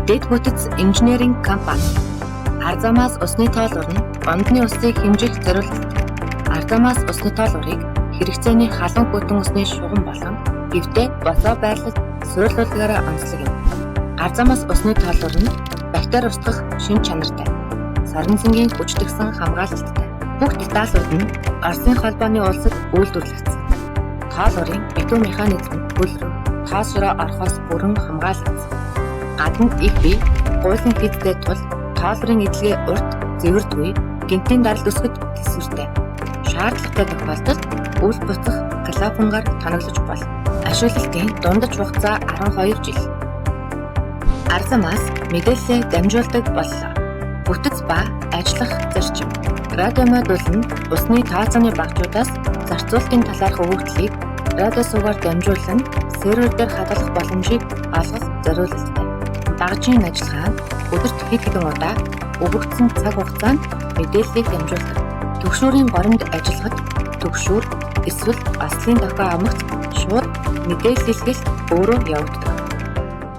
Дэд бүтэц инженеринг компани. Арзамаас усны тоолуур нь гомдны усыг хэмжих зориулалттай. Арзамаас усны тоолуурыг хэрэгцээний халуун бүтэн усны шугам болгон эвдээ босоо байрлал суйрлуулгаараа онцлог юм. Арзамаас усны тоолуур нь бактери устгах шин чанартай. Сарн цэнгийн хүчтгсэн хамгаалалттай. Бүх деталууд нь Оросын холбооны улсад үйлдвэрлэгдсэн. Тоолуурын битүү механизм хөл рүү тоосроо орохоос бүрэн хамгаалагдсан. Гадна их бие гуйлын хийдтэй тул тоолрын эдлэгээ урт зэвэрдгүй гинтийн даралт өсгөж тэсвэртэй. Шаардлагатай тохиолдолд үл буцах клапангаар тоноглож болно. Ашиглалтын дундаж хугацаа 12 жил. Арзамаас мэдээлэлээ дамжуулдаг боллоо. Бүтэц ба ажиллах зарчим. Радиомодуль нь усны тооцооны багжуудаас зарцуулалтын талаарх өгөгдлийг радио суугаар дамжуулан сервер дээр хадгалах боломжийг олгох зориулалттай. Багжийн ажиллагаа нь өдөрт хэд хэдэн удаа өгөгдсөн цаг хугацаанд мэдээллийг дамжуулдаг. Түгшүүрийн горонд ажиллахад түгшүүр эсвэл ослын дохио амгц шууд мэдээлэл хэлгэлт өөрөө явагддаг.